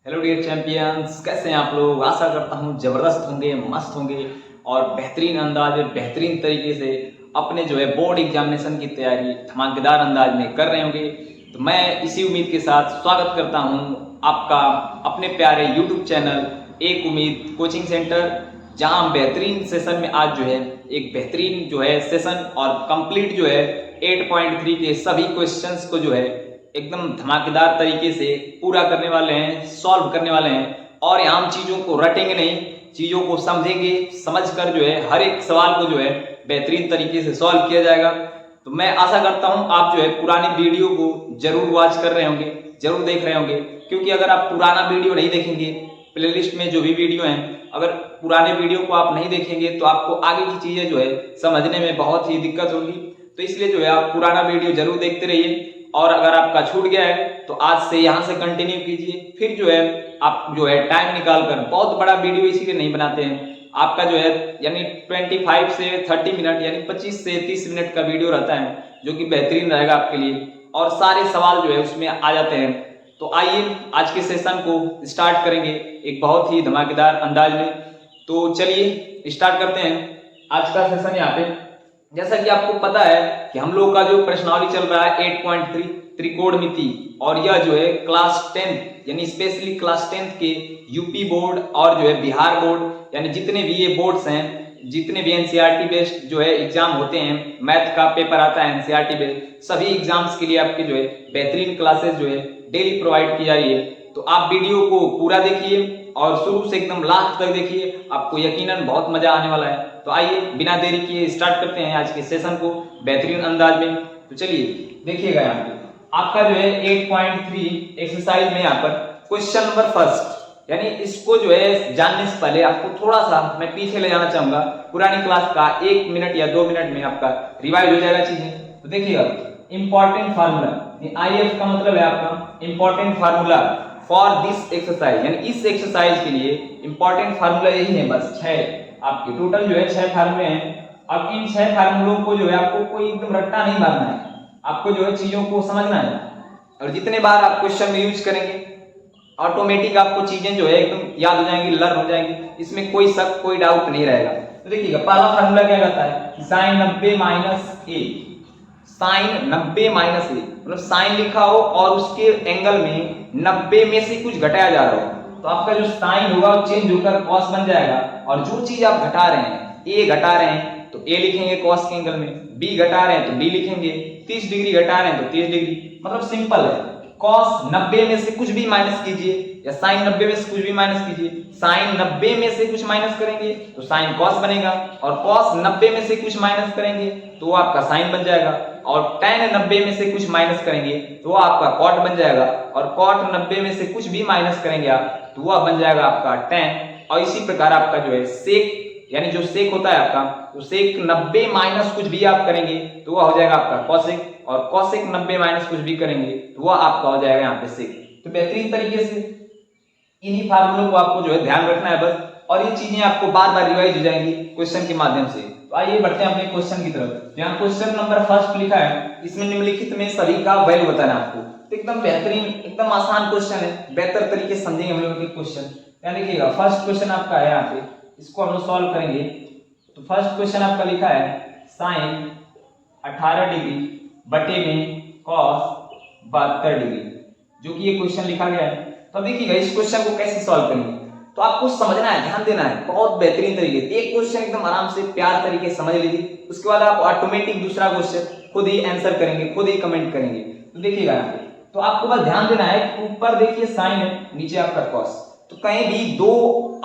Hello dear champions, कैसे हैं आप लोग। आशा करता हूँ ज़बरदस्त होंगे, मस्त होंगे और बेहतरीन अंदाज में बेहतरीन तरीके से अपने बोर्ड एग्जामिनेशन की तैयारी धमाकेदार अंदाज में कर रहे होंगे। तो मैं इसी उम्मीद के साथ स्वागत करता हूँ आपका अपने प्यारे यूट्यूब चैनल एक उम्मीद कोचिंग सेंटर, जहाँ हम बेहतरीन सेशन में आज एक बेहतरीन सेशन और कंप्लीट 8.3 के सभी क्वेश्चंस को एकदम धमाकेदार तरीके से पूरा करने वाले हैं, सॉल्व करने वाले हैं। और यहाँ हम चीज़ों को रटेंगे नहीं, चीज़ों को समझेंगे, समझकर हर एक सवाल को बेहतरीन तरीके से सॉल्व किया जाएगा। तो मैं आशा करता हूँ आप पुरानी वीडियो को जरूर वॉच कर रहे होंगे, जरूर देख रहे होंगे, क्योंकि अगर आप पुराना वीडियो नहीं देखेंगे, प्लेलिस्ट में जो भी वीडियो हैं, अगर पुराने वीडियो को आप नहीं देखेंगे तो आपको आगे की चीज़ें समझने में बहुत ही दिक्कत होगी। तो इसलिए आप पुराना वीडियो जरूर देखते रहिए। और अगर आपका छूट गया है तो आज से यहाँ से कंटिन्यू कीजिए। फिर आप टाइम निकाल कर, बहुत बड़ा वीडियो इसीलिए नहीं बनाते हैं, आपका यानी 25 से 30 मिनट यानी 25 से 30 मिनट का वीडियो रहता है, जो कि बेहतरीन रहेगा आपके लिए और सारे सवाल उसमें आ जाते हैं। तो आइए आज के सेशन को स्टार्ट करेंगे एक बहुत ही धमाकेदार अंदाज में। तो चलिए स्टार्ट करते हैं आज का सेशन। यहाँ पे जैसा कि आपको पता है कि हम लोग का प्रश्नावली चल रहा है 8.3 त्रिकोणमिति, और यह क्लास 10 यानी स्पेशली क्लास 10 के यूपी बोर्ड और बिहार बोर्ड यानी जितने भी ये बोर्ड्स हैं, जितने भी एनसीईआरटी बेस्ड एग्जाम होते हैं, मैथ का पेपर आता है एनसीईआरटी बेस्ड, सभी एग्जाम्स के लिए आपके बेहतरीन क्लासेस डेली प्रोवाइड की जा रही है। तो आप वीडियो को पूरा देखिए और शुरू से एकदम लास्ट तक देखिए, आपको यकीनन बहुत मजा आने वाला है। तो आइए बिना देरी किए स्टार्ट करते हैं आज के सेशन को बेहतरीन अंदाज में। तो चलिए देखिएगा, यहाँ पे आपका 8.3 एक्सरसाइज में यहाँ पर क्वेश्चन नंबर फर्स्ट, यानी इसको जानने से पहले आपको थोड़ा सा मैं पीछे ले जाना चाहूंगा। पुरानी क्लास का 1 मिनट या 2 मिनट में आपका रिवाइज हो जाएगा चीजें। तो देखिएगा, इंपॉर्टेंट फार्मूला, IF का मतलब है आपका important formula for this exercise, यानी इस एक्सरसाइज के लिए इंपॉर्टेंट फार्मूला यही है, बस 6 आपके टोटल 6 फार्मूले हैं। अब इन 6 फार्मूलों को आपको कोई एकदम रट्टा नहीं मारना है, आपको चीजों को समझना है। और जितने बार आप क्वेश्चन में यूज करेंगे ऑटोमेटिक आपको चीजें एकदम याद हो जाएंगी, लर्न हो जाएंगी, इसमें कोई शक कोई डाउट नहीं रहेगा। तो देखिएगा, पहला फार्मूला क्या कहता है, साइन 90 माइनस ए, साइन 90 माइनस ए मतलब साइन लिखा हो और उसके एंगल में 90 में से कुछ घटाया जा रहा हो, तो आपका साइन होगा वो चेंज होकर कॉस बन जाएगा। और जो चीज आप घटा रहे हैं, ए घटा रहे हैं तो ए लिखेंगे कॉस के एंगल में, बी घटा रहे हैं तो बी लिखेंगे, 30 डिग्री घटा रहे हैं तो 30 डिग्री। मतलब सिंपल है, कॉस 90 में से कुछ भी माइनस कीजिए या साइन 90 में से कुछ भी माइनस कीजिए। साइन 90 में से कुछ माइनस करेंगे तो साइन कॉस बनेगा, और कॉस 90 में से कुछ माइनस करेंगे तो वो आपका साइन बन जाएगा, और tan 90 में से कुछ माइनस करेंगे तो वो आपका कॉट बन जाएगा, और कॉट 90 में से कुछ भी माइनस करेंगे आप तो वह बन जाएगा आपका tan। और इसी प्रकार आपका सेक, यानी जो सेक होता है आपका, तो सेक 90 माइनस कुछ भी आप करेंगे तो वह हो जाएगा आपका कॉसेक, और कॉसेक 90 माइनस कुछ भी करेंगे तो वह आपका हो जाएगा यहाँ पे सेक। तो बेहतरीन तरीके से इन्हीं फार्मूलों को आपको ध्यान रखना है बस, और ये चीजें आपको बार बार रिवाइज हो जाएंगी क्वेश्चन के माध्यम से। तो आइए बढ़ते हैं अपने क्वेश्चन की तरफ। यहाँ क्वेश्चन नंबर फर्स्ट लिखा है, इसमें निम्नलिखित में सभी का वैल्यू बताना है आपको। तो एकदम बेहतरीन, एकदम आसान क्वेश्चन है, बेहतर तरीके से समझेंगे हम लोग के क्वेश्चन। यहाँ देखिएगा, फर्स्ट क्वेश्चन आपका है, यहाँ पे इसको हम लोग सॉल्व करेंगे। तो फर्स्ट क्वेश्चन आपका लिखा है साइन 18 डिग्री बटे में कॉस 72 डिग्री, जो कि ये क्वेश्चन लिखा गया है। तो देखिएगा इस क्वेश्चन को कैसे सॉल्व करेंगे, तो आपको समझना है, ध्यान देना है बहुत बेहतरीन तरीके से। एक क्वेश्चन एकदम आराम से प्यार तरीके से समझ लीजिए, उसके बाद आप ऑटोमेटिक दूसरा क्वेश्चन खुद ही आंसर करेंगे, खुद ही कमेंट करेंगे। तो देखिएगा यहाँ पे, तो आपको बस ध्यान देना है, ऊपर देखिए साइन है, नीचे आपका कॉस, तो कहीं भी दो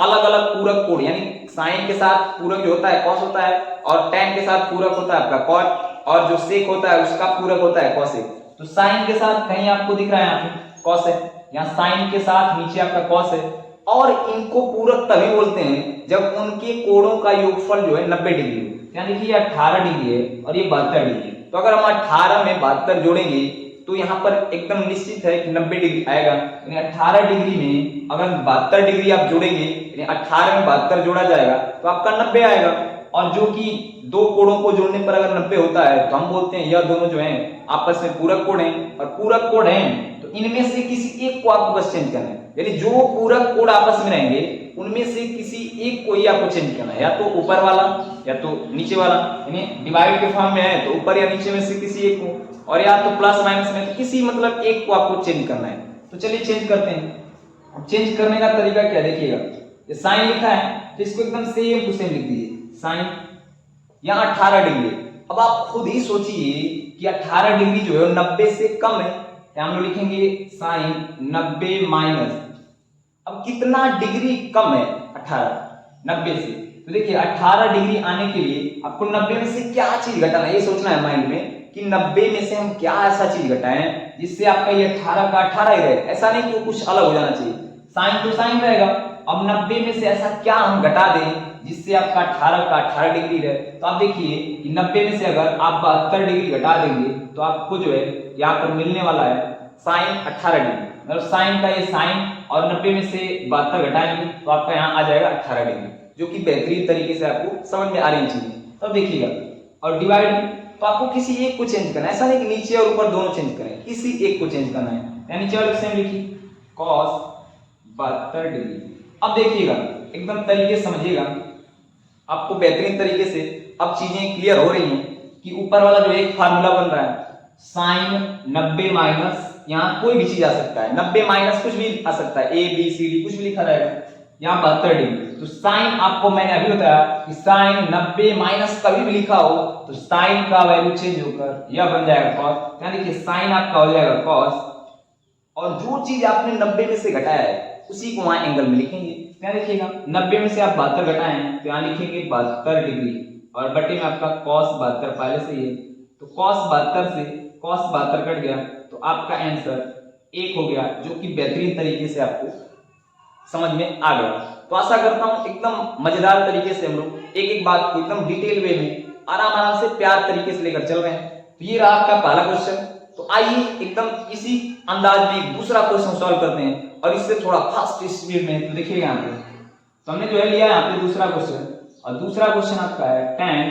अलग अलग पूरक कोण, यानी साइन के साथ पूरक जो होता है कॉस होता है, और tan के साथ पूरक होता है आपका कॉट, और जो सेक होता है उसका पूरक होता है कॉसेक। तो साइन के साथ कहीं आपको दिख रहा है यहाँ पे कॉस है, यहाँ साइन के साथ नीचे आपका कॉस है, और इनको पूरक तभी बोलते हैं जब उनके कोणों का योगफल 90 डिग्री हो। यहाँ देखिए 18 डिग्री है और ये 72 डिग्री। तो अगर हम 18 में 72 जोड़ेंगे तो यहाँ पर एकदम निश्चित है कि 90 डिग्री आएगा। यानी 18 डिग्री में अगर 72 डिग्री आप जोड़ेंगे, यानी 18 में 72 जोड़ा जाएगा तो आपका 90 आएगा। और जो कि दो कोणों को जोड़ने पर अगर 90 होता है तो हम बोलते हैं यह दोनों आपस में पूरक कोण हैं, और पूरक कोण हैं तो इनमें से किसी एक को आपको बस चेंज करना है, यानी जो पूरक कोड आपस में रहेंगे उनमें से किसी एक को ही आपको चेंज करना है, या तो ऊपर वाला या तो नीचे वाला, यानी डिवाइड के फॉर्म में है तो ऊपर या नीचे में से किसी एक को, और या तो प्लस माइनस में तो किसी मतलब एक को आपको चेंज करना है। तो चलिए चेंज करते हैं। अब चेंज करने का तरीका क्या देखिएगा, ये साइन लिखा है तो इसको एकदम सेम टू सेम लिख दीजिए, साइन यहाँ 18 डिग्री। अब आप खुद ही सोचिए कि 18 डिग्री जो है 90 से कम है, तो हम लोग लिखेंगे साइन 90 माइनस, अब कितना डिग्री कम है 18 90 से, तो देखिए 18 डिग्री आने के लिए आपको 90 में से क्या चीज घटाना है, ये सोचना है माइंड में कि 90 में से हम क्या ऐसा चीज घटाएं जिससे आपका ये 18 का 18 ही रहे, ऐसा नहीं कि वो कुछ अलग हो जाना चाहिए, साइन तो साइन रहेगा। अब 90 में से ऐसा क्या हम घटा दें जिससे आपका 18 का 18 डिग्री रहे, तो आप देखिए कि 90 में से अगर आप 72 डिग्री घटा देंगे तो आपको जो है यहाँ पर मिलने वाला है साइन 18 डिग्री, मतलब साइन का ये साइन और 90 में से 72 घटाएंगे तो आपका यहाँ आ जाएगा 18 डिग्री, जो कि बेहतरीन तरीके से आपको समझ में आ रही चीजें। तो अब देखिएगा, और डिवाइड तो आपको किसी एक को चेंज करना है, ऐसा नहीं कि नीचे और ऊपर दोनों चेंज करें, किसी एक को चेंज करना है, यानी नीचे वाले सेम लिखिए cos 72 डिग्री। अब देखिएगा एकदम तरीके से समझिएगा, आपको बेहतरीन तरीके से अब चीजें क्लियर हो रही हैं कि ऊपर वाला जो एक फार्मूला बन रहा है साइन 90 माइनस, यहाँ कोई भी चीज आ सकता है, 90 माइनस कुछ भी आ सकता है, ए बी सी डी कुछ भी लिखा रहेगा, यहाँ 72 डिग्री, तो साइन आपको मैंने अभी बताया कि साइन 90 माइनस कभी भी लिखा हो तो साइन का वैल्यू चेंज होकर यह बन जाएगा कॉस, यानी कि साइन आपका हो जाएगा कॉस, और जो चीज आपने 90 में से घटाया है उसी को वहां एंगल में लिखेंगे। क्या देखिएगा 90 में से आप 72 घटाए हैं तो यहाँ लिखेंगे 72 डिग्री, और बटे में आपका cos 72 पहले से ही है, तो cos 72 से cos 72 कट गया तो आपका आंसर 1 हो गया, जो कि बेहतरीन तरीके से आपको समझ में आ गया। तो आशा करता हूं एकदम मजेदार तरीके से हम लोग एक एक बात को एकदम डिटेल वे में आराम से प्यार तरीके से लेकर चल रहे हैं। तो ये रहा आपका पहला क्वेश्चन। तो आइए एकदम इसी अंदाज में दूसरा क्वेश्चन सॉल्व करते हैं, और इससे थोड़ा फास्ट स्पीड में। तो देखिएगा यहाँ पे तो हमने जो है लिया यहाँ पे दूसरा क्वेश्चन, और दूसरा क्वेश्चन आपका है tan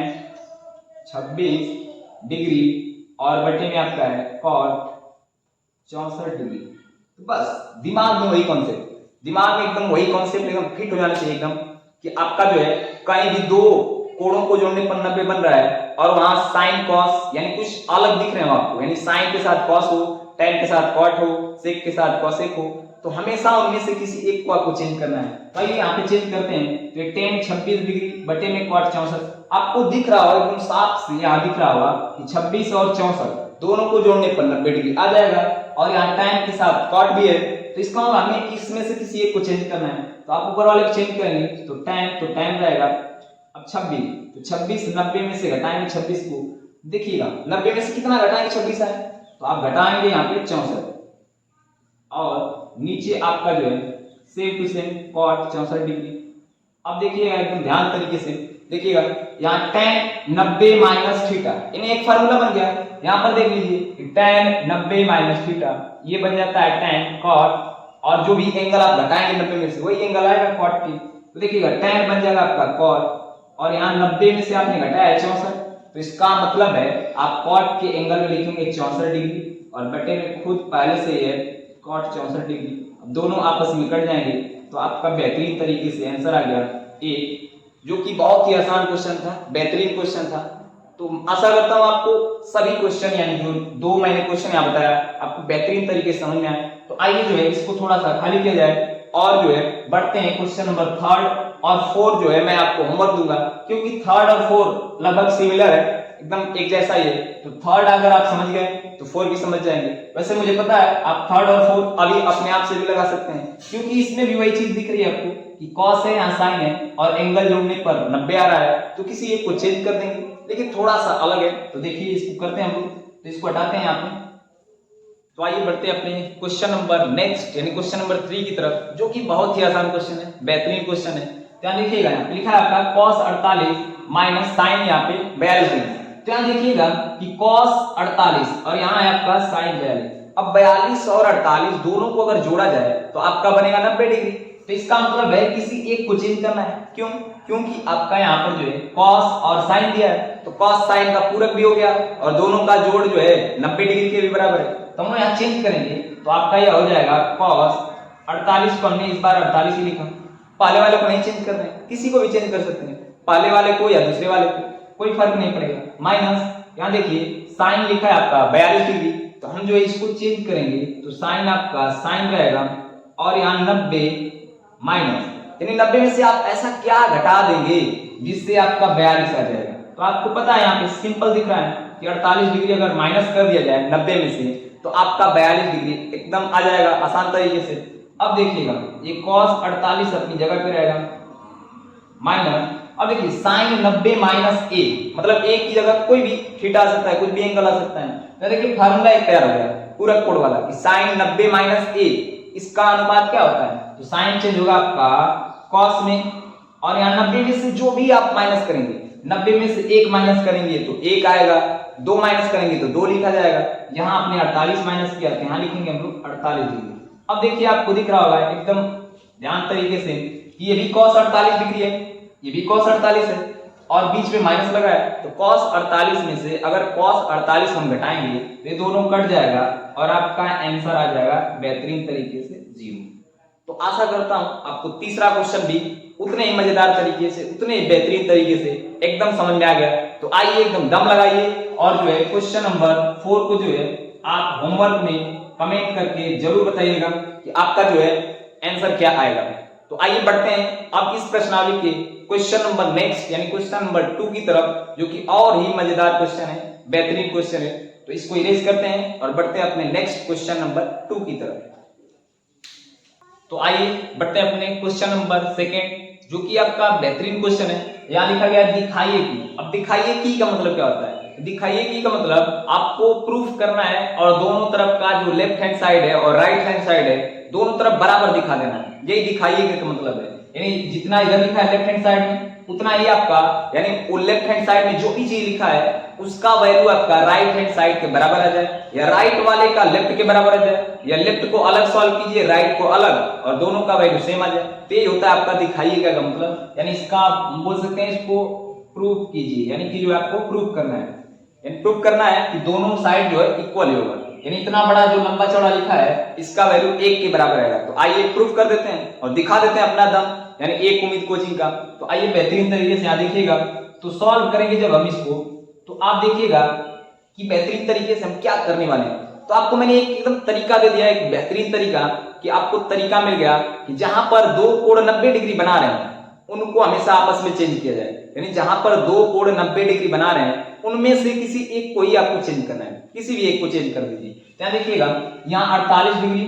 26 डिग्री और बटे में आपका है cot 64 डिग्री। तो बस दिमाग में वही कॉन्सेप्ट, दिमाग में एकदम वही कॉन्सेप्ट एकदम फिट हो जाना चाहिए एकदम, कि आपका जो है कहीं भी दो कोणों को जोड़ने पर 90 बन रहा है और वहां साइन कॉस यानी कुछ अलग दिख रहे हो आपको, यानी साइन के साथ कॉस हो, tan के साथ cot हो, sec के साथ cosec हो, तो हमेशा उनमें से किसी एक को आपको चेंज करना है। तो आइए यहाँ पे चेंज करते हैं। तो ये tan 26 डिग्री बटे में cot 64, आपको दिख रहा होगा एकदम साफ से, यहाँ दिख रहा होगा कि 26 और 64 दोनों को जोड़ने पर 90 डिग्री आ जाएगा, और यहाँ tan के साथ cot भी है, तो इसका हमें इसमें से किसी एक को चेंज करना है। तो आप ऊपर वाले को चेंज करेंगे तो tan रहेगा। अब 26, तो 26 90 में से घटाएंगे 26 को, देखिएगा 90 में से कितना घटाएंगे 26 आए, तो आप घटाएंगे यहाँ पे 64, और नीचे आपका जो है same to same cot 64 degree. अब देखिएगा एकदम ध्यान तरीके से देखिएगा, यहाँ tan 90 माइनस थीटा, इन्हें एक फार्मूला बन गया, यहाँ पर देख लीजिए tan 90 माइनस थीटा ये बन जाता है tan cot, और जो भी एंगल आप घटाएंगे 90 में से वही एंगल आएगा cot की, तो देखिएगा tan बन जाएगा आपका cot, और यहाँ 90 में से आपने घटाया 64, तो इसका मतलब है आप cot के एंगल में लिखेंगे 64 डिग्री, और बटे में खुद पहले से ही है cot 64 डिग्री। अब दोनों आपस में कट जाएंगे तो आपका बेहतरीन तरीके से आंसर आ गया 1, जो कि बहुत ही आसान क्वेश्चन था, बेहतरीन क्वेश्चन था। तो आशा करता हूँ आपको सभी क्वेश्चन यानी जो दो मैंने क्वेश्चन यहाँ बताया आपको बेहतरीन तरीके से समझ में आए। तो आइए जो है इसको थोड़ा सा खाली किया जाए, और जो है बढ़ते हैं क्वेश्चन नंबर 3 और 4 जो है मैं आपको होमवर्क दूंगा, क्योंकि 3 और 4 लगभग सिमिलर है, एकदम एक जैसा ही है। तो 3 अगर आप समझ गए तो 4 भी समझ जाएंगे। वैसे मुझे पता है आप 3 और 4 अभी अपने आप से भी लगा सकते हैं, क्योंकि इसमें भी वही चीज दिख रही है आपको कि cos है यहाँ साइन है, और एंगल जोड़ने पर 90 आ रहा है, तो किसी एक को चेंज कर देंगे, लेकिन थोड़ा सा अलग है। तो देखिए इसको करते हैं हम लोग, तो इसको हटाते हैं यहाँ पे। तो आइए बढ़ते हैं अपने क्वेश्चन नंबर नेक्स्ट यानी क्वेश्चन नंबर 3 की तरफ, जो कि बहुत ही आसान क्वेश्चन है, बेहतरीन क्वेश्चन है। तो यहाँ देखिएगा यहाँ पे लिखा है आपका cos 48 माइनस साइन यहाँ पे 42 डिग्री। तो यहाँ देखिएगा कि cos 48 और यहाँ है आपका साइन 42। अब 42 और 48 दोनों को अगर जोड़ा जाए तो आपका बनेगा 90 डिग्री। तो इसका मतलब है किसी एक को चेंज करना है। क्यों? क्योंकि आपका यहाँ पर जो है cos और sin दिया है, तो cos sin का पूरक भी हो गया और दोनों का जोड़ जो है 90 डिग्री के भी बराबर है। तो दोनों यहाँ चेंज करेंगे तो आपका यह हो जाएगा cos 48 को हमने इस बार 48 ही लिखा, पहले वाले को नहीं चेंज कर रहे हैं, किसी को भी चेंज कर सकते हैं, पहले वाले को या दूसरे वाले को, कोई फर्क नहीं पड़ेगा। माइनस यहाँ देखिए साइन लिखा है आपका 42 डिग्री, तो हम जो है इसको चेंज करेंगे तो साइन आपका साइन रहेगा और यहाँ 90 माइनस, यानी 90 में से आप ऐसा क्या घटा देंगे जिससे आपका 42 आ जाएगा। तो आपको पता है यहाँ पे सिंपल दिख रहा है कि 48 डिग्री अगर माइनस कर दिया जाए 90 में से तो आपका 42 डिग्री एकदम आ जाएगा आसान तरीके से। अब देखिएगा ये cos 48 अपनी जगह पे रहेगा माइनस, अब देखिए साइन 90 माइनस a, मतलब a की जगह कोई भी थीटा आ सकता है, कुछ भी एंगल आ सकता है। तो देखिए फार्मूला एक तैयार हो गया पूरक कोण वाला कि साइन 90 माइनस a, इसका अनुपात क्या होता है, तो साइन चेंज होगा आपका cos में, और यहाँ 90 में से जो भी आप माइनस करेंगे, 90 में से 1 माइनस करेंगे तो 1 आएगा, 2 माइनस करेंगे तो 2 लिखा जाएगा। यहाँ आपने 48 माइनस किया तो यहाँ लिखेंगे हम लोग 48 डिग्री। अब देखिए आपको दिख रहा होगा एकदम ध्यान तरीके से कि ये भी cos 48 डिग्री है, ये भी cos 48 है और बीच में माइनस लगा है, तो cos 48 में से अगर cos 48 हम घटाएंगे तो ये दोनों कट जाएगा और आपका आंसर आ जाएगा बेहतरीन तरीके से 0। तो आशा करता हूं आपको तीसरा क्वेश्चन भी उतने ही मजेदार तरीके से, उतने ही बेहतरीन तरीके से एकदम समझ में आ गया। तो आइए एकदम दम लगाइए और जो है क्वेश्चन नंबर 4 को जो है आप होमवर्क में कमेंट करके जरूर बताइएगा कि आपका जो है आंसर क्या आएगा। तो आइए बढ़ते हैं अब इस प्रश्नावली के क्वेश्चन नंबर नेक्स्ट यानी क्वेश्चन नंबर 2 की तरफ, जो कि और ही मजेदार क्वेश्चन है, बेहतरीन क्वेश्चन है। तो इसको इरेज करते हैं और बढ़ते हैं अपने नेक्स्ट क्वेश्चन नंबर 2 की तरफ। तो आइए बढ़ते हैं अपने क्वेश्चन नंबर 2 जो कि आपका बेहतरीन क्वेश्चन है। यहाँ लिखा गया दिखाइए कि। अब दिखाइए कि का मतलब क्या होता है, दिखाइए कि का मतलब आपको प्रूफ करना है और दोनों तरफ का जो लेफ्ट हैंड साइड है और राइट हैंड साइड है दोनों तरफ बराबर दिखा देना है, यही दिखाइए का मतलब है। यानी जितना इधर लिखा है लेफ्ट हैंड साइड में उतना ही आपका, यानी वो लेफ्ट हैंड साइड में जो भी चीज लिखा है उसका वैल्यू आपका राइट हैंड साइड के बराबर आ जाए, या राइट वाले का लेफ्ट के बराबर आ जाए, या लेफ्ट को अलग सॉल्व कीजिए राइट को अलग और दोनों का वैल्यू सेम आ जाए। तो ये होता है आपका दिखाइएगा का मतलब, यानी इसका हम बोल सकते हैं इसको प्रूफ कीजिए, यानी कि जो आपको प्रूफ करना है, यानी प्रूफ करना है कि दोनों साइड जो है इक्वल होगा, यानी इतना बड़ा जो लंबा चौड़ा लिखा है इसका वैल्यू 1 के बराबर आएगा। तो आइए प्रूफ कर देते हैं और दिखा देते हैं अपना दम, यानी एक उम्मीद कोचिंग का। तो आइए बेहतरीन तरीके से यहाँ देखिएगा, तो सॉल्व करेंगे जब हम इसको तो आप देखिएगा कि बेहतरीन तरीके से हम क्या करने वाले हैं। तो आपको मैंने एक एकदम तरीका दे दिया, एक बेहतरीन तरीका कि आपको तरीका मिल गया कि जहां पर दो कोण 90 डिग्री बना रहे हैं उनको हमेशा आपस में चेंज किया जाए, यानी जहां पर दो कोण 90 डिग्री बना रहे हैं उनमें से किसी एक को ही आपको चेंज करना है, किसी भी एक को चेंज कर दीजिए। यहाँ देखिएगा यहाँ 48 डिग्री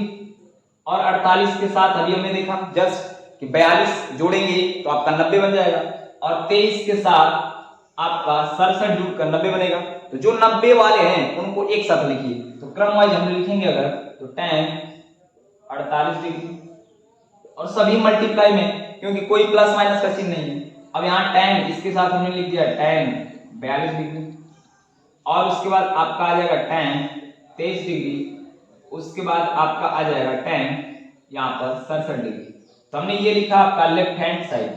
और 48 के साथ अभी हमने देखा जस्ट कि 42 जोड़ेंगे तो आपका 90 बन जाएगा, और 23 के साथ आपका 67 जोड़कर 90 बनेगा। तो जो 90 वाले हैं उनको एक साथ लिखिए, तो क्रम वाइज हम लिखेंगे अगर तो tan 48 डिग्री और सभी मल्टीप्लाई में, क्योंकि कोई प्लस माइनस का चिन्ह नहीं है। अब यहाँ tan इसके साथ हमने लिख दिया tan 42 डिग्री, और उसके बाद आपका आ जाएगा tan 23 डिग्री, उसके बाद आपका आ जाएगा tan यहाँ पर 67 डिग्री। तो हमने ये लिखा आपका लेफ्ट हैंड साइड,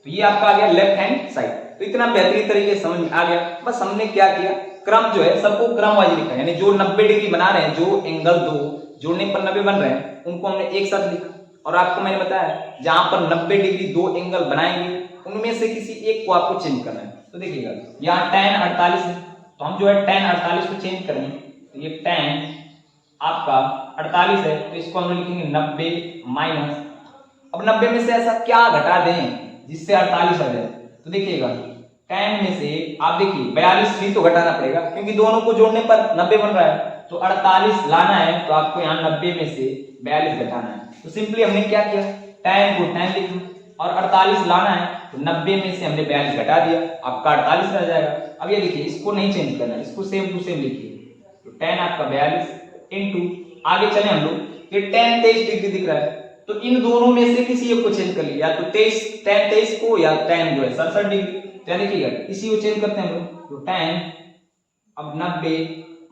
तो ये आपका आ गया लेफ्ट हैंड साइड। तो इतना बेहतरीन तरीके से समझ में आ गया। बस हमने क्या किया, क्रम जो है सबको क्रम वाइज लिखा, यानी जो 90 डिग्री बना रहे हैं, जो एंगल दो जोड़ने पर 90 बन रहे हैं उनको हमने एक साथ लिखा, और आपको मैंने बताया जहां पर 90 डिग्री दो एंगल बनाएंगे उनमें से किसी एक को आपको चेंज करना है। तो देखिएगा यहाँ tan 48 है, तो हम जो है tan 48 को चेंज करेंगे, तो ये tan आपका 48 है तो इसको हम लिखेंगे 90 माइनस, अब 90 में से ऐसा क्या घटा दें जिससे 48 आ जाए। तो देखिएगा tan में से आप देखिए 42 भी तो घटाना पड़ेगा क्योंकि दोनों को जोड़ने पर 90 बन रहा है, तो 48 लाना है तो आपको यहाँ 90 में से 42 घटाना है। तो सिंपली हमने क्या किया, tan को tan लिखा और 48 लाना है तो 90 में से हमने 42 घटा दिया, आपका 48 रह जाएगा। अब ये देखिए इसको नहीं चेंज करना है, इसको सेम टू सेम लिखिए, तो tan आपका 42 इंटू आगे चले हम लोग, ये tan 23 डिग्री दिख रहा है तो इन दोनों में से किसी एक को चेंज कर लिया, या तो tan 23 को या tan जो है 67 डिग्री। तो देखिएगा इसी को चेंज करते हैं हम लोग, तो tan अब 90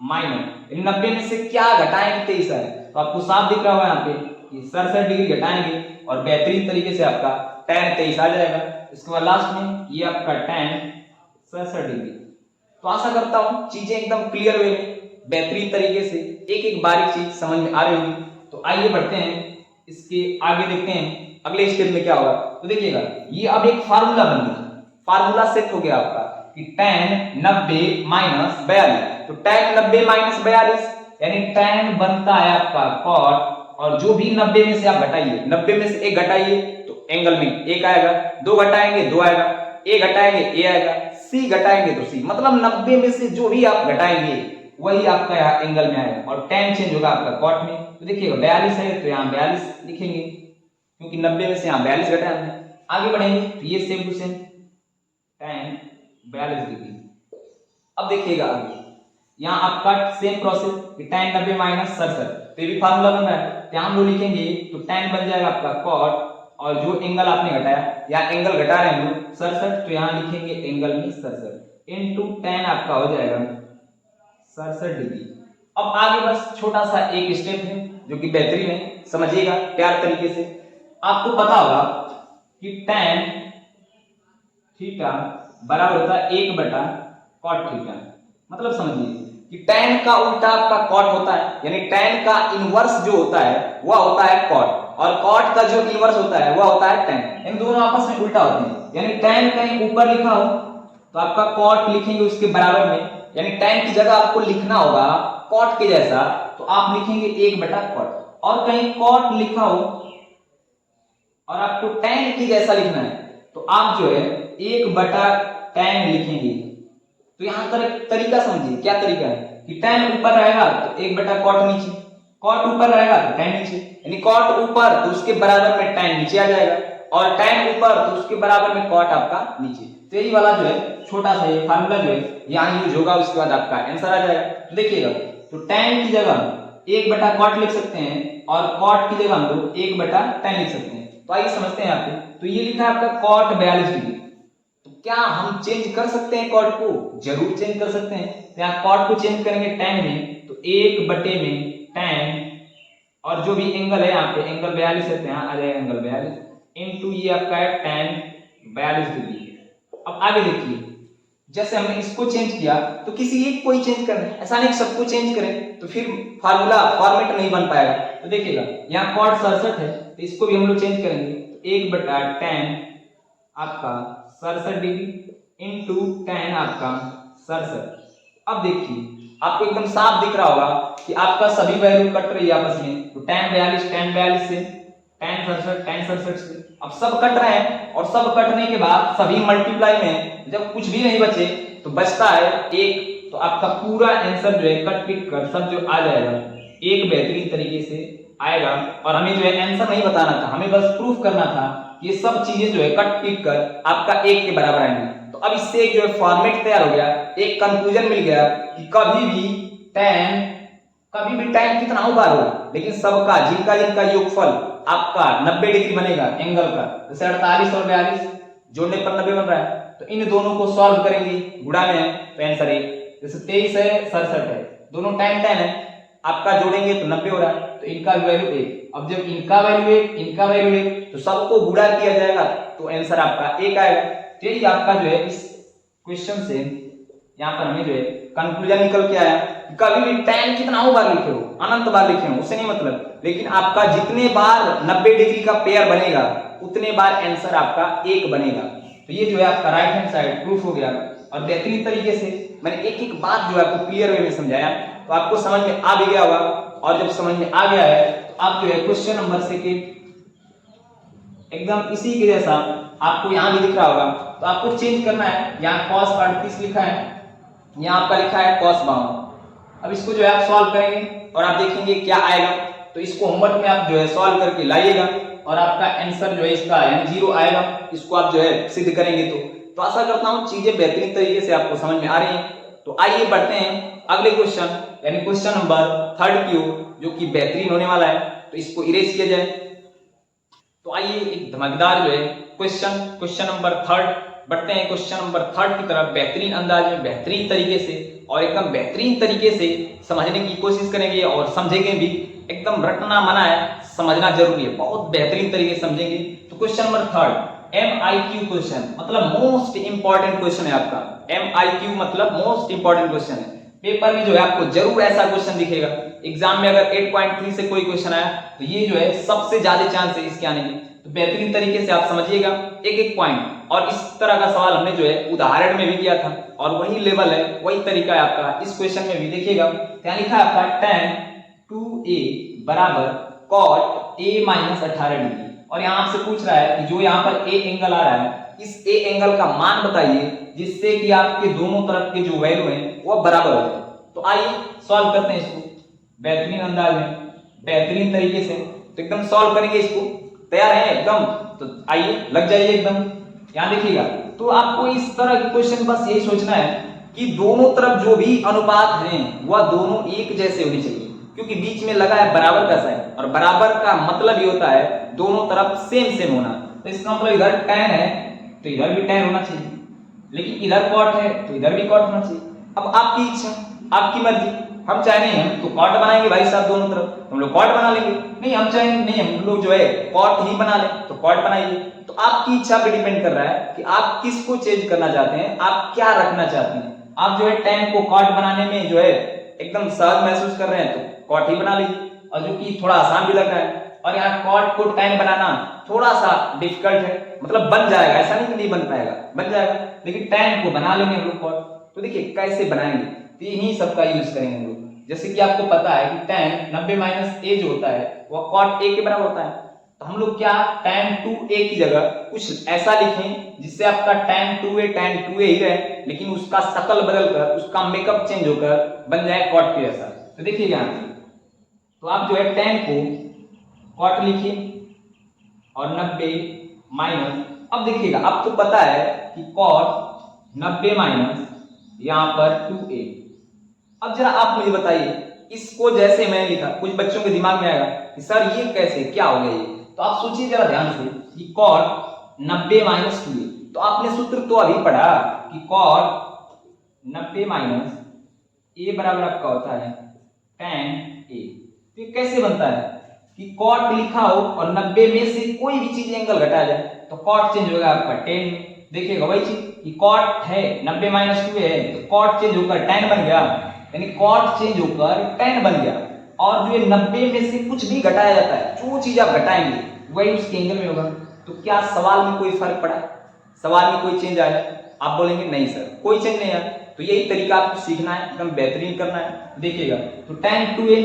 माइनस 90 में से क्या घटाएंगे 23 है, तो आपको साफ दिख रहा होगा यहाँ पे कि 67 डिग्री घटाएंगे और बेहतरीन तरीके से आपका tan 23 आ जाएगा। इसके बाद लास्ट में ये आपका tan 67 डिग्री। तो आशा करता हूं चीजें एकदम क्लियर वे में बेहतरीन तरीके से एक एक बारीक चीज समझ में आ रही होगी। तो आइए बढ़ते हैं, इसके आगे देखते हैं अगले स्टेप में क्या होगा। तो देखिएगा, ये अब एक फार्मूला बन गया, फार्मूला सेट हो गया आपका कि tan 90 माइनस 42। तो tan 90 माइनस 42 यानी tan बनता है आपका cot, और जो भी 90 में से आप घटाइए, 90 में से 1 घटाइए तो एंगल में 1 आएगा, 2 घटाएंगे 2 आएगा, a घटाएंगे a आएगा, c घटाएंगे तो c, मतलब 90 में से जो भी आप घटाएंगे वही आपका यहाँ एंगल में आएगा, और tan चेंज होगा आपका cot में। तो देखिएगा 42 है तो यहाँ 42 लिखेंगे, क्योंकि 90 में से यहाँ 42 घटाया हमने। आगे बढ़ेंगे तो ये same to same tan 42 degree. अब देखिएगा आगे, यहाँ आपका सेम प्रोसेस कि tan 90 माइनस 67, तो ये भी फार्मूला बन रहा है, तो हम लोग लिखेंगे तो tan बन जाएगा आपका cot, और जो एंगल आपने घटाया, या एंगल घटा रहे हैं हम लोग 67, तो यहाँ लिखेंगे एंगल में 67 इनटू tan आपका हो जाएगा 67 डिग्री। अब आगे बस छोटा सा एक स्टेप है जो कि बेहतरीन है, समझिएगा प्यार तरीके से। आपको पता होगा कि tan थीटा बराबर होता है 1/cot थीटा, मतलब समझिए कि tan का उल्टा आपका cot होता है, यानी tan का इनवर्स जो होता है वह होता है cot, और cot का जो इनवर्स होता है वह होता है tan। इन दोनों आपस में उल्टा होते हैं, यानी tan कहीं ऊपर लिखा हो तो आपका cot लिखेंगे उसके बराबर में, यानी tan की जगह आपको लिखना होगा cot के जैसा, तो आप लिखेंगे 1/cot, और कहीं cot लिखा हो और आपको tan की जैसा लिखना है तो आप जो है 1/tan लिखेंगे। तो यहां पर एक तरीका समझिए, क्या तरीका है कि tan ऊपर रहेगा तो 1/cot नीचे, cot ऊपर रहेगा तो tan नीचे, यानी cot ऊपर तो उसके बराबर में tan नीचे आ जाएगा, और tan ऊपर तो उसके बराबर में cot आपका नीचे। तो यही वाला जो है छोटा सा ये फार्मूला जो है यहाँ यूज होगा, उसके बाद आपका आंसर आ जाएगा। तो देखिएगा, तो tan की जगह 1/cot लिख सकते हैं, और cot की जगह हम लोग 1/tan लिख सकते हैं। तो आइए समझते हैं यहाँ पे, तो ये लिखा है आपका cot 42 डिग्री, तो क्या हम चेंज कर सकते हैं cot को? जरूर चेंज कर सकते हैं। तो यहाँ cot को चेंज करेंगे tan में, तो 1/tan, और जो भी एंगल है यहाँ पे एंगल 42 है तो यहाँ आ जाएगा एंगल 42 इनटू ये आपका है tan 42 डिग्री। अब आगे देखिए, जैसे हमने इसको चेंज किया तो किसी एक को ही चेंज करना है, ऐसा नहीं सबको चेंज करें तो फिर फार्मूला फॉर्मेट नहीं बन पाएगा। तो देखिएगा यहाँ cot 67 है तो इसको भी हम लोग चेंज करेंगे, तो 1/tan आपका 67 डिग्री इनटू tan आपका 67। अब देखिए आपको एकदम साफ दिख रहा होगा कि आपका सभी वैल्यू कट रही है आपस में, तो tan 42 से, tan 67 से, अब सब कट रहे हैं, और सब कटने के बाद सभी मल्टीप्लाई में जब कुछ भी नहीं बचे तो बचता है 1, तो आपका पूरा आंसर जो है कट पिट कर सब जो आ जाएगा एक बेहतरीन तरीके से आएगा। और हमें जो है आंसर नहीं बताना था, हमें बस प्रूफ करना था ये सब चीजें जो है कट पिट कर आपका 1 के बराबर आएंगी। तो अब इससे एक जो है फॉर्मेट तैयार हो गया, एक कंक्लूजन मिल गया कि कभी भी tan कितना हो बार हो, लेकिन सबका जिनका जिनका योगफल आपका 90 डिग्री बनेगा एंगल का, जैसे 48 और 42 जोड़ने पर 90 बन रहा है, तो इन दोनों को सॉल्व करेंगे, गुणा में है तो आंसर 1, जैसे 23 है 67 है, दोनों tan है, आपका जोड़ेंगे तो 90 हो रहा है, तो इनका वैल्यू 1। अब जब इनका वैल्यू 1 इनका वैल्यू 1 तो सबको गुणा किया जाएगा तो आंसर आपका 1 आएगा। तो यही आपका जो है इस क्वेश्चन से यहाँ पर हमें जो है कंक्लूजन निकल के आया, कभी भी tan कितना हो बार लिखे हो, अनंत बार लिखे हो उससे नहीं मतलब, लेकिन आपका जितने बार 90 डिग्री का पेयर बनेगा उतने बार आंसर आपका 1 बनेगा। तो ये जो है आपका राइट हैंड साइड प्रूफ हो गया, और बेहतरीन तरीके से मैंने एक एक बात जो है आपको क्लियर वे में समझाया, तो आपको समझ में आ भी गया होगा। और जब समझ में आ गया है तो आप जो है क्वेश्चन नंबर 2 एकदम इसी के जैसा आपको यहाँ भी दिख रहा होगा, तो आपको चेंज करना है। यहाँ cos 38 लिखा है, यहाँ आपका लिखा है cos 52। अब इसको जो है आप सॉल्व करेंगे और आप देखेंगे क्या आएगा, तो इसको होमवर्क में आप जो है सॉल्व करके लाइएगा, और आपका आंसर जो है इसका यानी 0 आएगा। इसको आप जो है सिद्ध करेंगे तो आशा करता हूँ चीजें बेहतरीन तरीके से आपको समझ में आ रही हैं। तो आइए बढ़ते हैं अगले क्वेश्चन, यानी क्वेश्चन नंबर 3 जो कि बेहतरीन होने वाला है, तो इसको इरेज किया जाए। तो आइए एक धमाकेदार जो है क्वेश्चन नंबर 3 बढ़ते हैं क्वेश्चन नंबर 3 की तरफ। बेहतरीन अंदाज में बेहतरीन तरीके से और एकदम बेहतरीन तरीके से समझने की कोशिश करेंगे और समझेंगे भी। एकदम रटना मना है, समझना जरूरी है, बहुत बेहतरीन तरीके से समझेंगे। तो क्वेश्चन नंबर 3 MIQ क्वेश्चन, मतलब मोस्ट इंपॉर्टेंट क्वेश्चन है आपका। MIQ मतलब मोस्ट इंपॉर्टेंट क्वेश्चन है। पेपर में जो है आपको जरूर ऐसा क्वेश्चन दिखेगा। एग्जाम में अगर 8.3 से कोई क्वेश्चन आया तो ये जो है सबसे ज्यादा चांस है इसके आने के। तो बेहतरीन तरीके से आप समझिएगा एक एक पॉइंट। और इस तरह का सवाल हमने जो है उदाहरण में भी किया था और वही लेवल है, वही तरीका है आपका इस क्वेश्चन में भी। देखिएगा क्या लिखा है आपका, tan 2a बराबर cot a माइनस 18 डिग्री। और यहाँ आपसे पूछ रहा है कि जो यहाँ पर a एंगल आ रहा है, इस a एंगल का मान बताइए जिससे कि आपके दोनों तरफ के जो वैल्यू हैं वो बराबर हो जाए। तो आइए सॉल्व करते हैं इसको बेहतरीन अंदाज में, बेहतरीन तरीके से। तो एकदम सॉल्व करेंगे इसको, तैयार है एकदम? तो आइए लग जाइए एकदम। यहाँ देखिएगा, तो आपको इस तरह के क्वेश्चन बस यही सोचना है कि दोनों तरफ जो भी अनुपात हैं वह दोनों एक जैसे होने चाहिए, क्योंकि बीच में लगा है बराबर का साइन, और बराबर का मतलब ये होता है दोनों तरफ सेम सेम होना। तो इसका मतलब इधर tan है तो इधर भी tan होना चाहिए, लेकिन इधर cot है तो इधर भी cot होना चाहिए। अब आपकी इच्छा, आपकी मर्जी, हम चाहे नहीं हम तो cot बनाएंगे भाई साहब दोनों तरफ, हम लोग cot बना लेंगे। नहीं हम चाहे नहीं हम लोग जो है cot ही बना लें तो cot बनाइए। तो आपकी इच्छा पे डिपेंड कर रहा है कि आप किसको चेंज करना चाहते हैं, आप क्या रखना चाहते हैं। आप जो है tan को cot बनाने में जो है एकदम सहज महसूस कर रहे हैं तो cot ही बना लीजिए, और जो कि थोड़ा आसान भी लग रहा है। और यहाँ cot को tan बनाना थोड़ा सा डिफिकल्ट है, मतलब बन जाएगा, ऐसा नहीं कि नहीं बन पाएगा, बन जाएगा, लेकिन tan को बना लेंगे हम लोग cot। तो देखिए कैसे बनाएंगे, तो यही सबका यूज करेंगे हम लोग। जैसे कि आपको पता है कि tan 90 माइनस a जो होता है वह cot a के बराबर होता है। तो हम लोग क्या tan 2a की जगह कुछ ऐसा लिखें जिससे आपका tan 2a ही रहे, लेकिन उसका शकल बदलकर, उसका मेकअप चेंज होकर बन जाए cot के जैसा। तो देखिए यहाँ तो आप जो है tan को cot लिखिए और 90 माइनस, अब देखिएगा आपको पता है कि cot 90 माइनस यहाँ पर 2a। अब जरा आप मुझे बताइए, इसको जैसे मैंने लिखा कुछ बच्चों के दिमाग में आएगा कि सर ये कैसे, क्या हो गया ये। तो आप सोचिए जरा ध्यान से कि cot 90 माइनस 2a, तो आपने सूत्र तो अभी पढ़ा कि cot 90 माइनस a बराबर आपका होता है tan a। तो ये कैसे बनता है कि cot लिखा हो और 90 में से कोई भी चीज एंगल घटा जाए तो cot चेंज होगा आपका tan में। देखिएगा वही चीज कि cot है 90 माइनस 2a है तो cot चेंज होकर tan बन गया, यानी cot चेंज होकर tan बन गया। और जो ये 90 में से कुछ भी घटाया जाता है, जो चीज आप घटाएंगे वही उसके एंगल में होगा। तो क्या सवाल में कोई फर्क पड़ा, सवाल में कोई चेंज आया? आप बोलेंगे नहीं सर कोई चेंज नहीं आया। तो यही तरीका आपको सीखना है, एकदम बेहतरीन करना है। देखिएगा तो tan 2a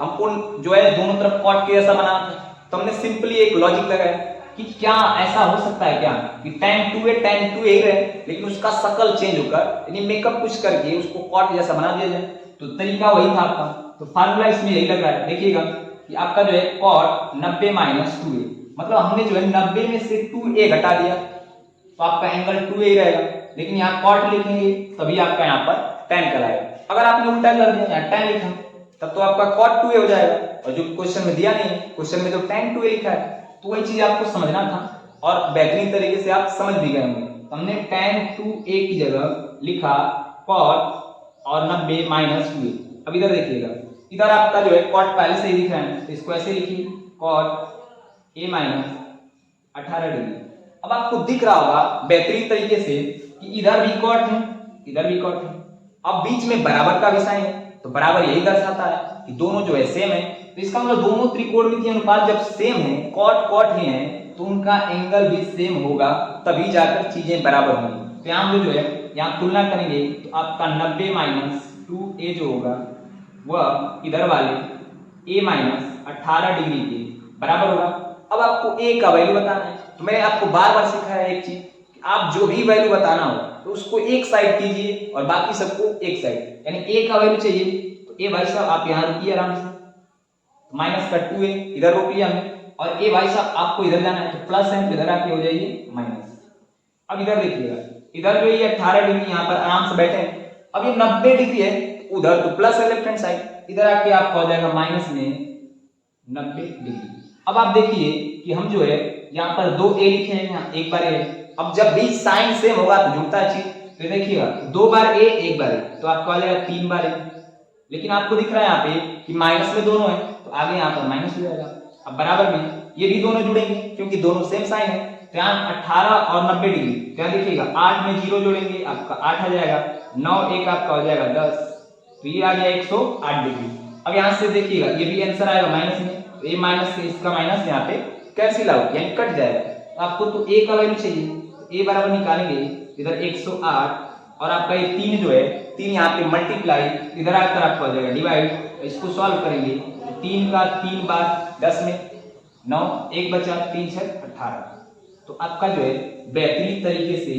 हमको जो है दोनों तरफ cot के जैसा बनाना था, तो हमने सिंपली एक लॉजिक लगाया कि क्या ऐसा हो सकता है क्या कि tan 2a ही रहे, लेकिन उसका शकल चेंज होकर यानी मेकअप कुछ करके उसको cot जैसा बना दिया जाए। तो तरीका वही था आपका, तो फार्मूला इसमें यही लग रहा है। देखिएगा कि आपका जो है cot 90 माइनस 2a, मतलब हमने जो है 90 में से 2a घटा दिया तो आपका एंगल 2a ही रहेगा, लेकिन यहाँ cot लिखेंगे तभी आपका यहाँ पर tan कराएगा। अगर आपने उल्टा कर दिया यहाँ tan लिखा तब तो आपका cot 2a हो जाएगा, और जो क्वेश्चन में दिया नहीं है, क्वेश्चन में तो tan 2a लिखा है, तो वही चीज आपको समझना था और बेहतरीन तरीके से आप समझ भी गए होंगे। हमने tan 2a की जगह लिखा cot और 90 माइनस 2a। अब इधर देखिएगा, इधर आपका जो है cot पहले से ही दिख रहा है, तो इसको ऐसे लिखिए cot a माइनस 18 डिग्री। अब आपको दिख रहा होगा बेहतरीन तरीके से कि इधर भी cot है, इधर भी cot है। अब बीच में बराबर का भी साइन है, तो बराबर यही दर्शाता है कि दोनों जो है सेम है। तो इसका मतलब दोनों त्रिकोणमितीय अनुपात जब सेम है, cot ही है, तो उनका एंगल भी सेम होगा, तभी जाकर चीजें बराबर होंगी। तो यहाँ जो है यहाँ तुलना करेंगे तो आपका 90 माइनस 2a जो होगा वह इधर वाले a माइनस 18 डिग्री के बराबर होगा। अब आपको a का वैल्यू बताना है, तो मैंने आपको बार बार सिखाया है एक चीज कि आप जो भी वैल्यू बताना हो तो उसको एक साइड कीजिए और बाकी सबको एक साइड, यानी a का वैल्यू चाहिए तो a भाई साहब आप यहाँ रुकिए आराम से, तो माइनस का 2a इधर रोक लिया हमने, और a भाई साहब आपको इधर जाना है तो प्लस है, इधर आके हो जाइए माइनस। अब इधर देखिएगा, इधर जो ये 18 डिग्री यहाँ पर आराम से बैठे, अब ये 90 डिग्री है उधर तो प्लस है लेफ्ट हैंड साइड, इधर आके आपको हो जाएगा माइनस में 90 डिग्री। अब आप देखिए कि हम जो है यहाँ पर 2a लिखे हैं, यहाँ एक बार a। अब जब भी साइन सेम होगा तो जुड़ता है चीज, तो देखिएगा 2 बार a 1 बार a, तो आपको आ जाएगा 3 बार a। लेकिन आपको दिख रहा है यहाँ पे कि माइनस में दोनों है, तो आगे यहाँ पर माइनस हो जाएगा। अब बराबर में ये भी दोनों जुड़ेंगे क्योंकि दोनों सेम साइन है, तो यहाँ 18 और 90 डिग्री, तो यहाँ देखिएगा 8 में 0 जोड़ेंगे आपका 8 आ जाएगा, 9 1 आपका हो जाएगा 10, तो ये आ गया 108 डिग्री। अब यहाँ से देखिएगा ये भी आंसर आएगा माइनस में, तो ये माइनस से इसका माइनस यहाँ पे कैंसिल आउट यानी कट जाएगा। तो आपको तो ए का वैल्यू चाहिए, तो ए बराबर निकालेंगे इधर 108 और आपका ये 3 जो है 3 यहाँ पे मल्टीप्लाई इधर आकर आपका हो जाएगा डिवाइड। इसको सॉल्व करेंगे तो 3 का 3 बार 10 में 9, 1 बचा 3 6 18। तो आपका जो है बेहतरीन तरीके से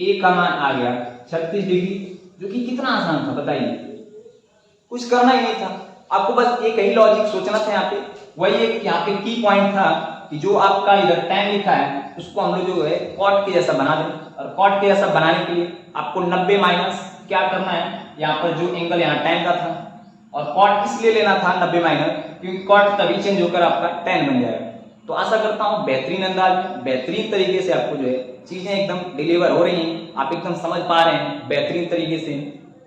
ए का मान आ गया 36 डिग्री, जो कि कितना आसान था बताइए, कुछ करना ही नहीं था, आपको बस एक ही लॉजिक सोचना था। यहाँ पे वही एक यहाँ पे की पॉइंट था कि जो आपका इधर tan लिखा है उसको हम लोग जो है cot के जैसा बना दें, और cot के जैसा बनाने के लिए आपको 90 माइनस क्या करना है, यहाँ पर जो एंगल यहाँ tan का था, और cot इसलिए लेना था 90 माइनस क्योंकि cot तभी चेंज होकर आपका tan बन जाएगा। तो आशा करता हूँ बेहतरीन अंदाज में बेहतरीन तरीके से आपको जो है चीजें एकदम डिलीवर हो रही हैं, आप एकदम समझ पा रहे हैं बेहतरीन तरीके से।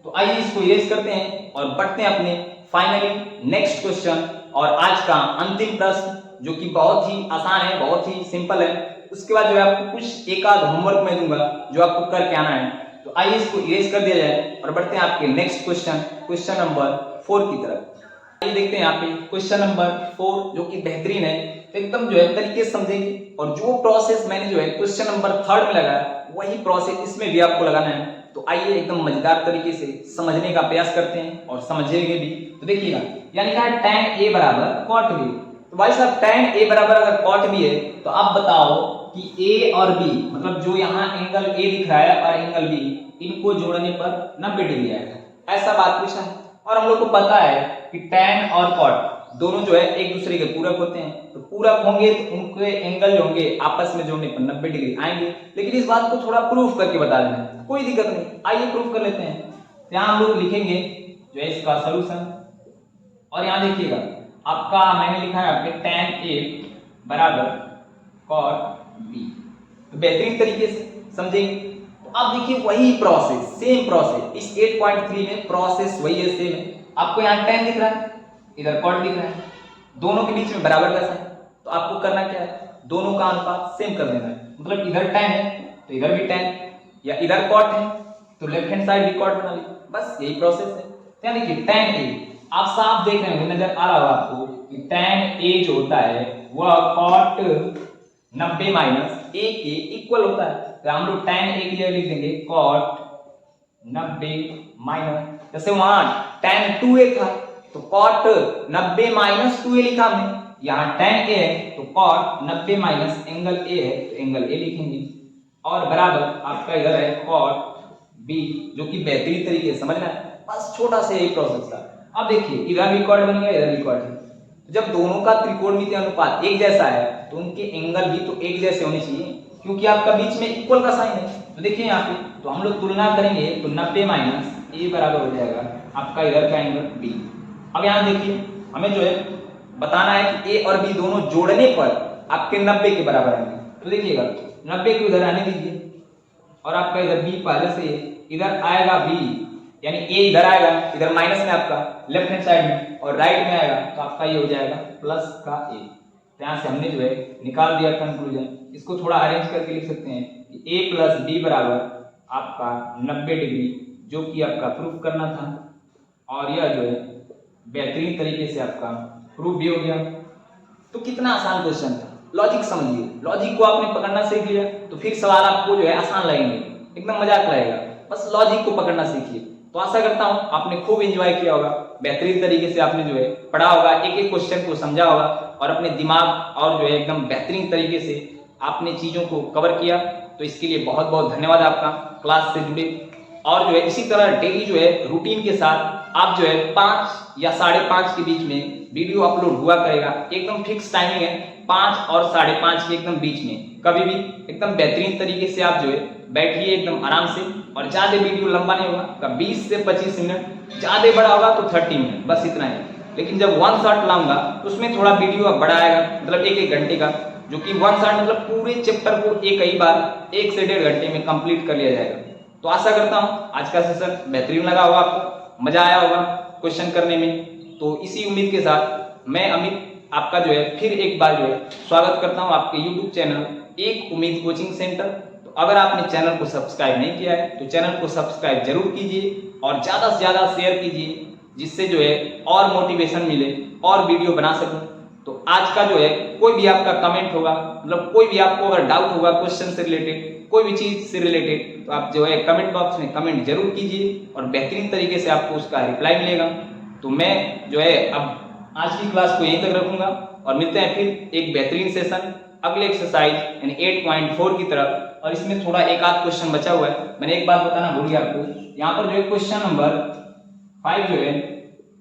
तो आइए इसको इरेज करते हैं और बढ़ते हैं अपने फाइनली नेक्स्ट क्वेश्चन और आज का अंतिम प्रश्न, जो कि बहुत ही आसान है, बहुत ही सिंपल है। उसके बाद जो है आपको कुछ एक आध होमवर्क मैं दूंगा जो आपको करके आना है। तो आइए इसको इरेज कर दिया जाए और बढ़ते हैं आपके नेक्स्ट क्वेश्चन, क्वेश्चन नंबर 4 की तरफ। आइए देखते हैं यहाँ पे क्वेश्चन नंबर 4 जो कि बेहतरीन है, एकदम जो है तरीके से समझेंगे, और जो प्रोसेस मैंने जो है क्वेश्चन नंबर 3 में लगाया वही प्रोसेस इसमें भी आपको लगाना है। तो आइए एकदम मजेदार तरीके से समझने का प्रयास करते हैं और समझेंगे भी। तो देखिएगा यानी कहा tan a बराबर cot b, तो भाई साहब tan a बराबर अगर cot b है तो आप बताओ कि a और b मतलब जो यहाँ एंगल a दिख रहा है और एंगल b, इनको जोड़ने पर 90 डिग्री आएगा, ऐसा बात पूछा है। और हम लोग को पता है कि tan और cot दोनों जो है एक दूसरे के पूरक होते हैं, तो पूरक होंगे तो उनके एंगल जो होंगे आपस में जोड़ने पर 90 डिग्री आएंगे। लेकिन इस बात को थोड़ा प्रूफ करके बता देना, कोई दिक्कत नहीं, आइए प्रूफ कर लेते हैं। तो यहाँ हम लोग लिखेंगे जो है इसका सॉल्यूशन, और यहाँ देखिएगा आपका मैंने लिखा है आपके tan a बराबर cot b, तो बेहतरीन तरीके से समझेंगे। तो आप देखिए वही प्रोसेस, सेम प्रोसेस, इस 8.3 में प्रोसेस वही है, सेम है। आपको यहाँ tan दिख रहा है, इधर cot दिख रहा है, दोनों के बीच में बराबर कैसा है, तो आपको करना क्या है, दोनों का अनुपात सेम कर देना है। मतलब इधर tan है तो इधर भी tan, या इधर cot है तो लेफ्ट हैंड साइड भी cot बना ली, बस यही प्रोसेस है। क्या देखिए tan a आप साफ देख रहे होंगे, नजर आ रहा होगा आपको कि tan a जो होता है वह cot 90 माइनस a के इक्वल होता है। तो हम लोग tan a की जगह लिख देंगे cot 90 माइनस, जैसे वहां tan 2a था तो cot 90 माइनस 2a लिखा हमने, यहाँ tan a है तो cot 90 माइनस एंगल a है तो एंगल a लिखेंगे, और बराबर आपका इधर है cot b, जो कि बेहतरीन तरीके से समझना है, बस छोटा सा यही प्रोसेस था। अब देखिए इधर भी cot बन गया, इधर भी cot है, जब दोनों का त्रिकोणमितीय अनुपात एक जैसा है तो उनके एंगल भी तो एक जैसे होने चाहिए, क्योंकि आपका बीच में इक्वल का साइन है। तो देखिए यहाँ पे तो हम लोग तुलना करेंगे तो 90 माइनस a बराबर हो जाएगा आपका इधर का एंगल b। अब यहाँ देखिए हमें जो है बताना है कि a और b दोनों जोड़ने पर आपके 90 के बराबर आएंगे। तो देखिएगा 90 को इधर आने दीजिए, और आपका इधर b पहले से इधर आएगा b, यानी a इधर आएगा, इधर माइनस में आपका लेफ्ट हैंड साइड में, और राइट में आएगा तो आपका ये हो जाएगा प्लस का a। तो यहाँ से हमने जो है निकाल दिया कंक्लूजन। इसको थोड़ा अरेंज करके लिख सकते हैं कि a प्लस b बराबर आपका 90 डिग्री, जो कि आपका प्रूफ करना था, और यह जो है बेहतरीन तरीके से आपका प्रूफ भी हो गया। तो कितना आसान क्वेश्चन था, लॉजिक समझिए, लॉजिक को आपने पकड़ना सीख लिया तो फिर सवाल आपको जो है आसान लगेंगे, एकदम मजाक लगेगा, बस लॉजिक को पकड़ना सीखिए। तो आशा करता हूं आपने खूब एंजॉय किया होगा, बेहतरीन तरीके से आपने जो है पढ़ा होगा, एक एक क्वेश्चन को समझा होगा, और अपने दिमाग और जो है एकदम बेहतरीन तरीके से आपने चीजों को कवर किया। तो इसके लिए बहुत बहुत धन्यवाद आपका क्लास से जुड़े, और जो है इसी तरह डेली जो है रूटीन के साथ आप जो है 5 या 5:30 के बीच में वीडियो अपलोड हुआ करेगा, एकदम फिक्स टाइमिंग है 5 और 5:30 के एकदम बीच में, कभी भी एकदम बेहतरीन तरीके से आप जो है बैठिए एकदम आराम से, और ज्यादा वीडियो लंबा नहीं होगा, 20 से 25 मिनट, ज्यादा बड़ा होगा तो 30 मिनट, बस इतना ही। लेकिन जब वन शॉट लाऊंगा तो उसमें थोड़ा वीडियो बड़ा आएगा, मतलब 1-1 घंटे का, जो कि वन शॉट मतलब पूरे चैप्टर को एक ही बार 1 से 1.5 घंटे में कंप्लीट कर लिया जाएगा। तो आशा करता हूँ आज का सेशन बेहतरीन लगा होगा, आपको मजा आया होगा क्वेश्चन करने में। तो इसी उम्मीद के साथ मैं अमित आपका जो है फिर एक बार जो है स्वागत करता हूं आपके YouTube चैनल एक उम्मीद कोचिंग सेंटर। तो अगर आपने चैनल को सब्सक्राइब नहीं किया है तो चैनल को सब्सक्राइब जरूर कीजिए और ज़्यादा से ज़्यादा शेयर कीजिए, जिससे जो है और मोटिवेशन मिले और वीडियो बना सकूं। तो आज का जो है कोई भी आपका कमेंट होगा, मतलब कोई भी आपको अगर डाउट होगा क्वेश्चन से रिलेटेड, कोई भी चीज से रिलेटेड, तो आप जो है कमेंट बॉक्स में कमेंट जरूर कीजिए और बेहतरीन तरीके से आपको उसका रिप्लाई मिलेगा। तो मैं जो है अब आज की क्लास को यहीं तक रखूंगा और मिलते हैं फिर एक बेहतरीन सेशन अगले एक्सरसाइज यानी 8.4 की तरफ। और इसमें थोड़ा एक आध क्वेश्चन बचा हुआ है, मैंने एक बात बताना भूल गया आपको, यहाँ पर जो है क्वेश्चन नंबर 5 जो है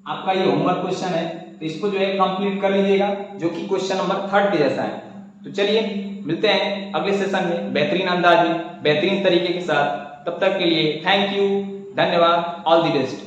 आपका ये होमवर्क क्वेश्चन है, तो इसको जो है कंप्लीट कर लीजिएगा, जो कि क्वेश्चन नंबर 3 के जैसा है। तो चलिए मिलते हैं अगले सेशन में बेहतरीन अंदाज में बेहतरीन तरीके के साथ। तब तक के लिए थैंक यू, धन्यवाद, ऑल द बेस्ट।